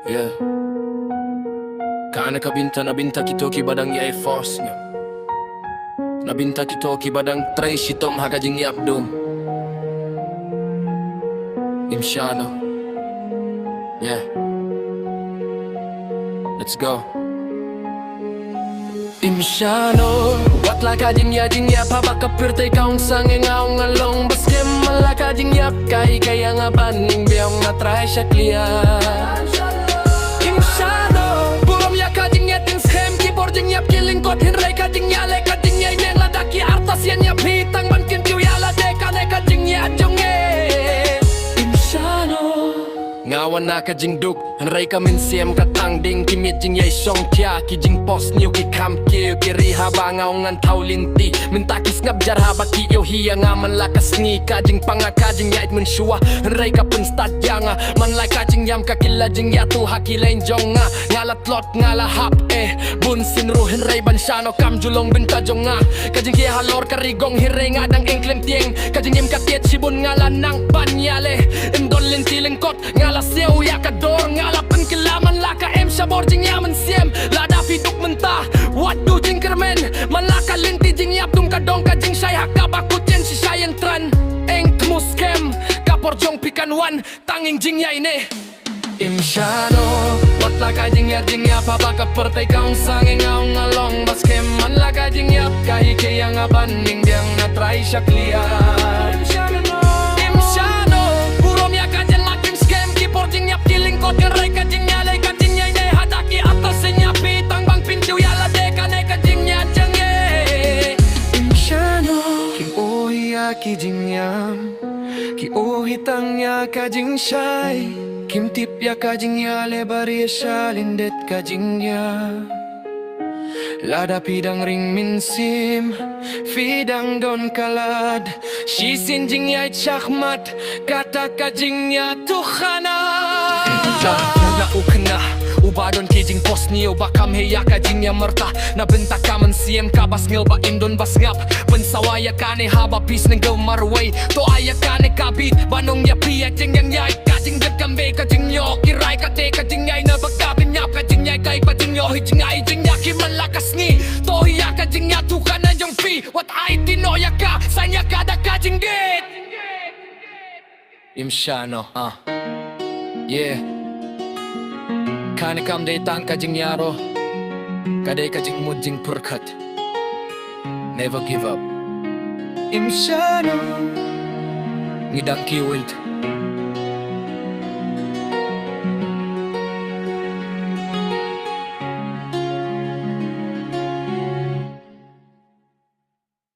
Yeah. Kana kabinta nabinta kito kibadang ya force nga. Nabinta kito kibadang tray shitom hakajing yapdom. Imshano. Yeah. Let's go. Imshano. Wat la kajing ya pabaka pirte kaung sange ngaung along baskem mala kajing yap kai kaya nga baning biang na try siya clear. Imshano. Burom ya kajing ya ting schem keyboard jing yap killing kot hinray kajing ya le kajing ya yang ladaki artas yan yap hitang man kintiu ya la deka ne kajing ya jonge. Imshano. Ngawan na kajing duk Hanray ka min siem katang ding Kimit jing yay song tia Kijing pos niyo ki kam kiyo Kiri haba ngaw ngan tau linti Mintakis ngab jar haba kiyo Hiya nga man lakas ni Kajing panga kajing yait mun shua Hanray ka pun start ya nga Man like kajing yam kakila jing yatu Hakilain jong nga Ngalat lot ngala hap Bunsin ru Hanray bansyano Kam julong binta jong nga Kajing kiya halor karigong Hiray nga dang engklem tieng Kajing yim katiet sibun ngala nang panyale Indol linti lingkot ngala siyaw ya kador ngala penkilaman laka em sabor jing yaman siem lada fiduk mentah wadu jing kermen malaka linti jing yap tung kadong kajing syai hakka bakutien si syayan tran eng kemuskem kapor jong pikan wan tanging jing ya ini imshano watla kajing ya papa kapertai kaung sange ngaung ngalong baskem man laka jing yap kahi ke yang abaning biang na try syaklia Jing yap kiling kot gerai kajing nyalai kajing nyai hadaki atas senyapi tangbang pintu ya la deka ne kajing nya jenge imshano kim ohi ya kijing yam ki ohi tang ya kajing shai kim tip ya kajing ya lebari shalindet kajing ya lada pidang ring min sim Fidang don kalad Shisin jing yay chakmat Kata kajing ya tukhana Na ukna Ubadon kijing pos niyo Bakam heya kajing ya merta Na benta kaman siem kabas ngil ba indon bas ngap Pensawaya kane haba pis nenggel marway To aya kane kabit Banong ya piya jing yang yay Kajing dekambe kajing yo Kiray kate kajing yay Na bagabin nyap kajing yay Kay kajing yo hijing ay jing ya Kiman lakas ni To hiya kajing ya tukhana jong pi Wat ay tinoya ka Sanya kada kajing git Imshano Yeah Kane kam detang kajing yaro Kadai kajing mujing purkat Never give up Imshano Ngidang kiwild